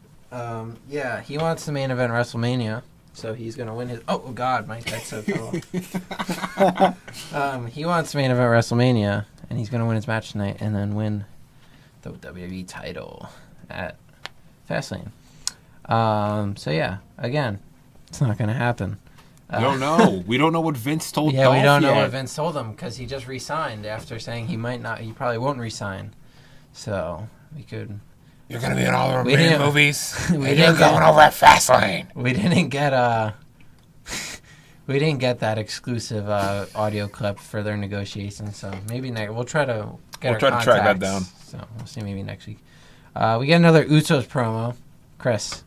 Yeah, he wants the main event WrestleMania, so he's gonna win his. Oh God, Mike, that's so cool. He wants the main event WrestleMania, and he's gonna win his match tonight, and then win the WWE title at Fastlane. So yeah, again, it's not gonna happen. We don't know. We don't know what Vince told Yeah, Dolph we don't know yet. what Vince told him because he just re-signed after saying he might not. He probably won't re-sign. So we could. You're going to be in all the We remaining didn't- movies, we and didn't you're get- going over at Fastlane. We didn't get we didn't get that exclusive audio clip for their negotiations. So maybe we'll try to get. We'll our try to track that contacts. down. So we'll see maybe next week. We get another Usos promo. Chris,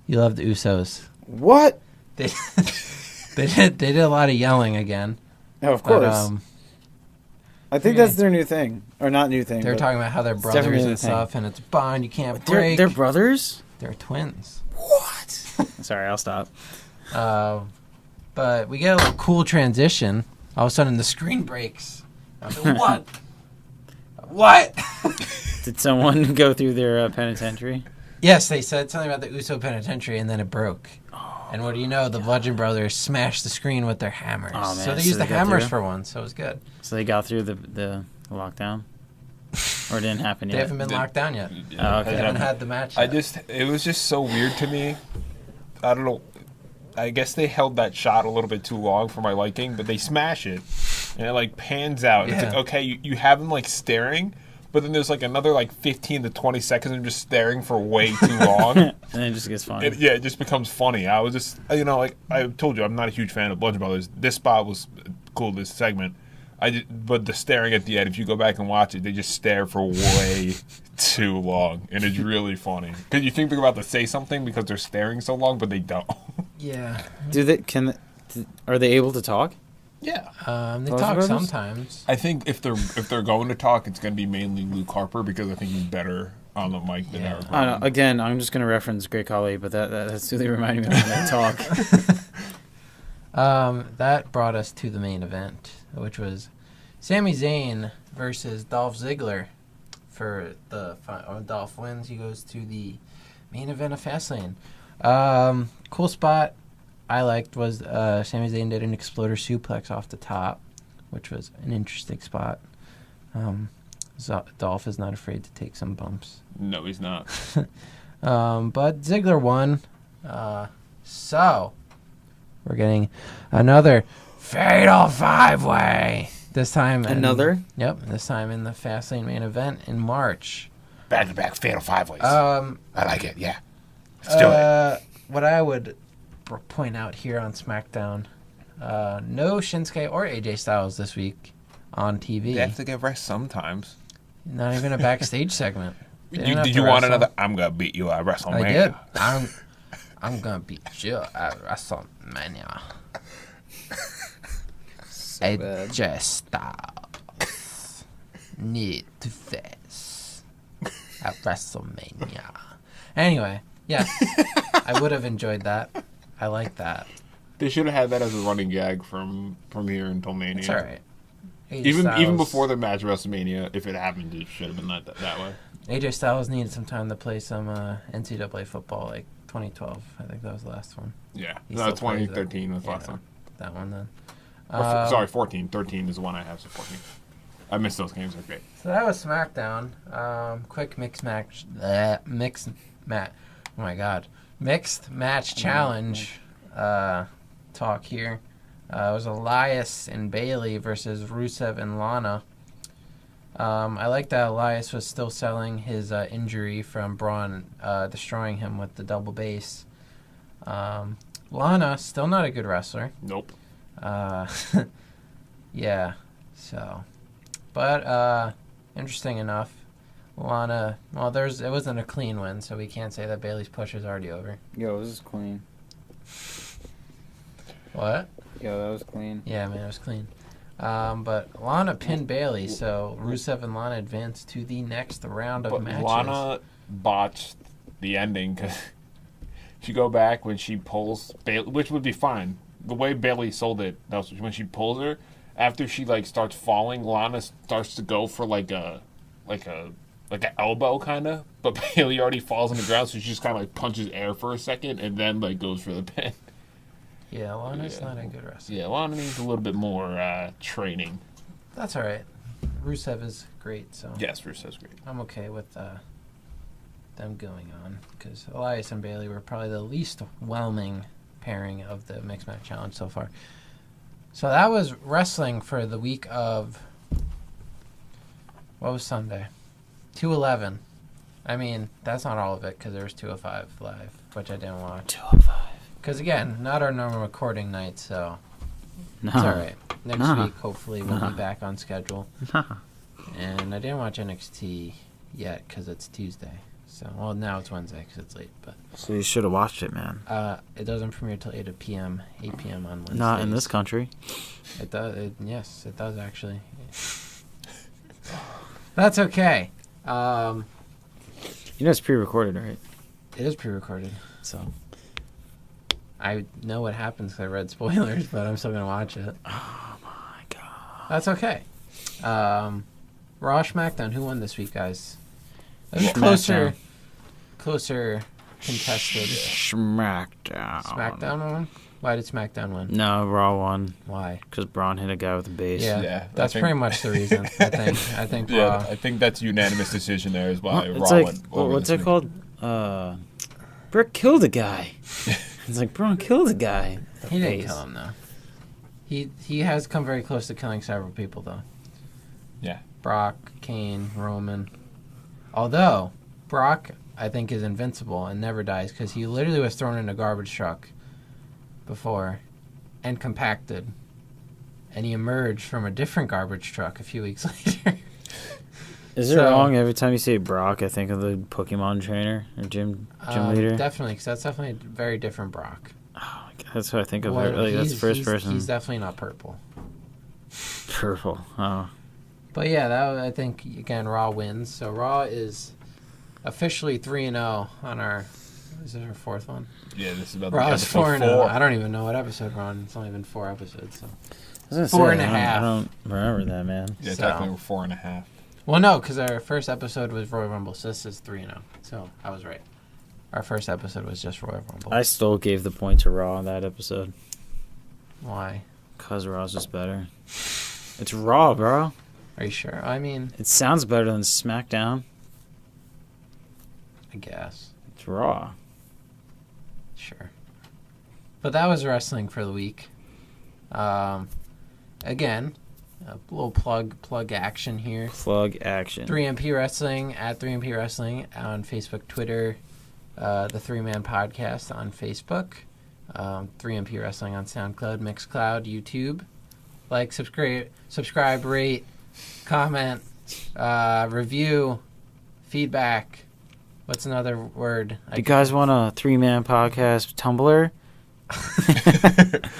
you love the Usos. What? They they did a lot of yelling again. Oh, of But, course. I think that's their new thing. Or not new thing. They're but talking about how they're it's brothers definitely and the thing. stuff, and it's a bond you can't They're, break. they're brothers? They're twins. What? Sorry, I'll stop. But we get a little cool transition. All of a sudden, the screen breaks. I was like, what? What? Did someone go through their penitentiary? Yes, they said something about the Uso Penitentiary, and then it broke. And what do you know? The Bludgeon Brothers smashed the screen with their hammers. Oh, man, So they so used they the got hammers through? for once, so it was good. So they got through the lockdown? Or it didn't happen They yet? haven't been locked down yet. Oh, okay. They haven't had the match I yet. just, it was just so weird to me. I don't know. I guess they held that shot a little bit too long for my liking, but they smash it, and it like pans out. And It's Yeah. like, okay, you have them like staring, but then there's like another like 15 to 20 seconds of just staring for way too long. And then it just gets fun. It just becomes funny. I was just, like I told you, I'm not a huge fan of Bludgeon Brothers. This spot was cool, this segment. But the staring at the end, if you go back and watch it, they just stare for way too long, and it's really funny. Because you think they're about to say something because they're staring so long, but they don't. Yeah. Are they able to talk? Yeah. They Bludgeon talk Brothers? sometimes. I think if they're going to talk, it's going to be mainly Luke Harper because I think he's better on the mic than Yeah. Eric. I don't know. Again, I'm just going to reference Great Khali, but that's really reminding me of when they talk. That brought us to the main event, which was Sami Zayn versus Dolph Ziggler. For Dolph wins, he goes to the main event of Fastlane. Cool spot I liked was Sami Zayn did an exploder suplex off the top, which was an interesting spot. Dolph is not afraid to take some bumps. No, he's not. But Ziggler won. So we're getting another Fatal 5-Way. This time Another? Yep, this time in the Fastlane main event in March. Back-to-back Fatal 5-Ways. I like it, yeah. Let's do it. What I would point out here on SmackDown, no Shinsuke or AJ Styles this week on TV. They have to get rest sometimes. Not even a backstage segment. They didn't have Did to you want wrestle. another? I'm gonna beat you at WrestleMania. I did. I'm gonna beat you at WrestleMania. bad. AJ Styles need to face at WrestleMania. Anyway, yeah, I would have enjoyed that. I like that. They should have had that as a running gag from here until Mania. It's all right. AJ Even Styles- before the match WrestleMania, if it happened, it should have been that way. AJ Styles needed some time to play some NCAA football, like 2012. I think that was the last one. Yeah, He no, still plays 2013 was the last Yeah. one. That one then. Or sorry, 14. 13 is the one I have. So 14. I miss those games. They're great. So that was SmackDown. Quick mixed match. Oh my God. Mixed match challenge talk here. It was Elias and Bailey versus Rusev and Lana. I like that Elias was still selling his injury from Braun destroying him with the double base. Lana, still not a good wrestler. Nope. Yeah, so. But interesting enough, Lana, well, it wasn't a clean win, so we can't say that Bailey's push is already over. Yo, this is clean. What? Yo, that was clean. Yeah, man, it was clean. But Lana pinned Bailey, so Rusev and Lana advanced to the next round of matches. Lana botched the ending because if you go back when she pulls Bailey, which would be fine. The way Bailey sold it, that was when she pulls her. After she starts falling, Lana starts to go for like an elbow kind of, but Bailey already falls on the ground, so she just kind of punches air for a second and then goes for the pin. Yeah, Lana's not a good wrestler. Yeah, Lana needs a little bit more training. That's all right. Rusev is great, so Yes, Rusev's great. I'm okay with them going on because Elias and Bailey were probably the least whelming pairing of the Mixed Match Challenge so far. So that was wrestling for the week of, what was Sunday? 211. I mean, that's not all of it because there was 205 live, which I didn't watch. 205. Because, again, not our normal recording night, so No. it's all right. Next Nah. week, hopefully, we'll Nah. be back on schedule. Nah. And I didn't watch NXT yet because it's Tuesday. So, well, now it's Wednesday because it's late. But So you should have watched it, man. it doesn't premiere till 8 p.m. on Wednesday. Not in this country. It does. Yes, it does actually. That's okay. You know it's pre-recorded, right? It is pre-recorded, so I know what happens 'cause I read spoilers, but I'm still gonna watch it. Oh my god. That's okay. Raw, SmackDown. Who won this week, guys? It was SmackDown. closer contested. Smackdown. SmackDown won. Why did SmackDown win? No, Raw won Why? because Braun hit a guy with a base. Yeah, Yeah, I that's think- pretty much the reason. I think Yeah, Raw. I think that's a unanimous decision there is why It's Raw like, went over what's this it week. called? Brick killed a guy. It's like Braun killed a guy. He didn't Face. kill him though. He has come very close to killing several people though. Yeah. Brock, Kane, Roman. Although Brock, I think, is invincible and never dies because he literally was thrown in a garbage truck before and compacted, and he emerged from a different garbage truck a few weeks later. Is it So- wrong every time you say Brock, I think of the Pokemon trainer or gym leader? Definitely, because that's definitely a very different Brock. Oh my God, that's what I think of. Well, Like, that's he's- first he's- person. He's definitely not purple. Purple. Oh. But yeah, I think again Raw wins. So Raw is officially 3-0 on our. Is this our fourth one? Yeah, this is about Raw the is episode 4-0. 4. I don't even know what episode we're on. It's only been 4 episodes. So. I was gonna Four say, and a half. I don't remember that, man. Yeah, So- technically we're 4.5. Well, no, because our first episode was Royal Rumble. So this is 3-0. So I was right. Our first episode was just Royal Rumble. I still gave the point to Raw on that episode. Why? Because Raw's just better. It's Raw, bro. Are you sure? I mean, It sounds better than SmackDown. I guess. It's Raw. Sure. But that was wrestling for the week. Again, a little plug action here. Plug action. 3MP Wrestling at 3MP Wrestling on Facebook, Twitter, the 3-Man Podcast on Facebook, 3MP Wrestling on SoundCloud, Mixcloud, YouTube. Like, subscribe, rate, comment, review, feedback. What's another word? You guys want a 3-man podcast Tumblr?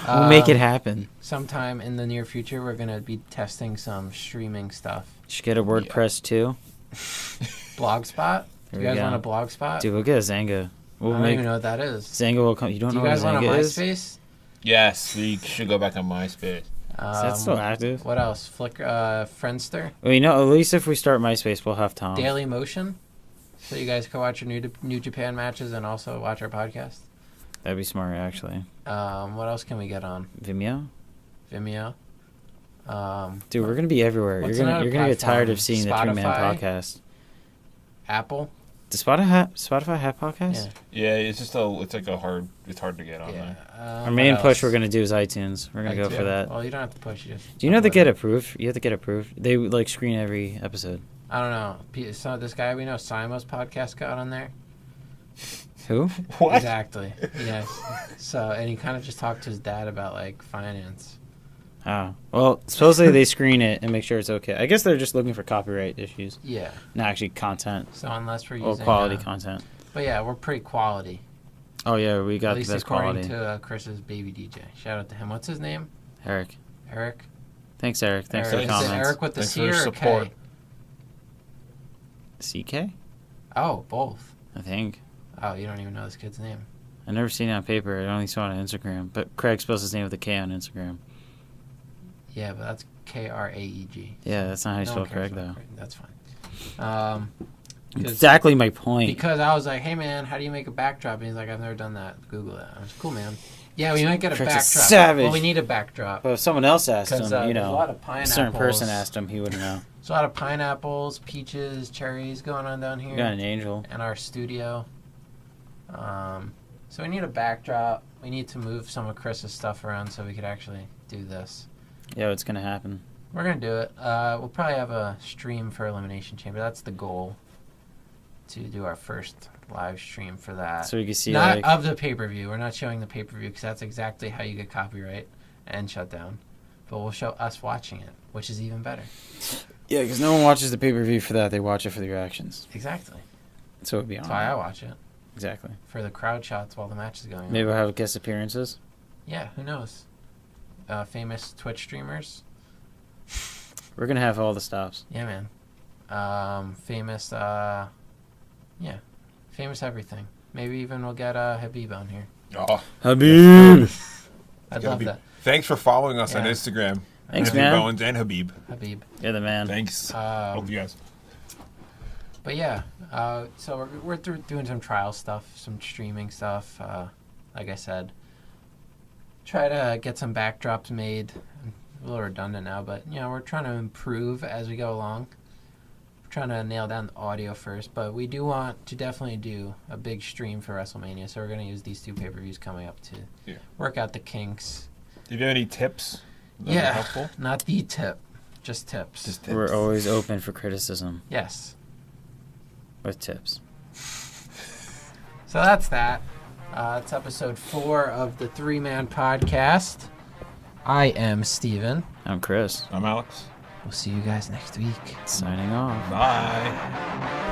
We'll make it happen. Sometime in the near future, we're going to be testing some streaming stuff. Should get a WordPress too. Blogspot? There You guys we want a go. blogspot? Dude, we'll get a Zanga. I We'll don't make even know what that is. Zanga will come. You don't Do know you what guys want a Zanga is? MySpace? Yes, we should go back on MySpace. Is that still active? What else? Flickr, Friendster, Well, you know, at least if we start MySpace, we'll have Tom. Daily Motion, so you guys can watch your New Japan matches and also watch our podcast. That'd be smart, actually. What else can we get on? Vimeo? Vimeo. Dude, we're gonna be everywhere. What's You're another gonna get tired platform? of seeing the Three Man Spotify? Podcast. Apple. Does Spotify have podcasts? Yeah. Yeah, it's hard to get on Yeah. there. Our main what push else? we're gonna do is iTunes. We're gonna go iTunes. for that. Well, you don't have to push. You just Do you know they upload get it. approved? You have to get approved. They like screen every episode. I don't know. So this guy we know, Simo's podcast, got on there. Who? What? Exactly. Yes. So, and he kind of just talked to his dad about like finance. Oh. Well, supposedly they screen it and make sure it's okay. I guess they're just looking for copyright issues, Yeah. not actually content So unless we're or using quality content. but yeah, we're pretty quality. Oh yeah, we At got the least best according quality. to Chris's baby DJ. Shout out to him. What's his name? Eric. Eric. Thanks, Eric. Thanks Eric. for the Is it comments. Eric with the Thanks C for or your a support. K? CK? Oh, both. I think. Oh, you don't even know this kid's name. I've never seen it on paper. I only saw it on Instagram. But Craig spells his name with a K on Instagram. Yeah, but that's Kraeg. Yeah, that's not how you No spell one cares Craig, about though. Craig. That's fine. 'Cause- Exactly my point. Because I was like, hey man, how do you make a backdrop? And he's like, I've never done that. Google it. I was cool, man. Yeah, we might get a Craig's a backdrop. savage. Well, we need a backdrop. But if someone else asked him, Because you there's a know, lot of a pineapples. certain person asked him, he wouldn't know. There's a lot of pineapples, peaches, cherries going on down here. You got an angel. In our studio. So we need a backdrop. We need to move some of Chris's stuff around so we could actually do this. Yeah, it's gonna happen. We're going to do it. We'll probably have a stream for Elimination Chamber. That's the goal. To do our first live stream for that. So we can see Not like of the pay-per-view. We're not showing the pay-per-view because that's exactly how you get copyright and shut down. But we'll show us watching it, which is even better. yeah, because no one watches the pay-per-view for that. They watch it for the reactions. Exactly. So it'd be on. That's why I watch it. Exactly. For the crowd shots while the match is going on. Maybe we'll have guest appearances. Yeah, who knows? Famous Twitch streamers. We're gonna have all the stops. Yeah, man. Famous, famous everything. Maybe even we'll get Habib on here. Oh, Habib. I'd gonna love be- that. thanks for following us on Yeah. Instagram. Thanks, Matthew man. Bowens and Habib. Habib. You're the man. Thanks. Both you guys. But yeah, so we're doing some trial stuff, some streaming stuff. Like I said, try to get some backdrops made. A little redundant now, but you know we're trying to improve as we go along. We're trying to nail down the audio first, but we do want to definitely do a big stream for WrestleMania. So we're going to use these two pay-per-views coming up to work out the kinks. Do you have any tips? That are helpful? Not the tip, just tips. Just tips. We're always open for criticism Yes. with tips. So that's that. It's episode 4 of the 3-Man Podcast. I am Steven. I'm Chris. I'm Alex. We'll see you guys next week. Signing off. Bye.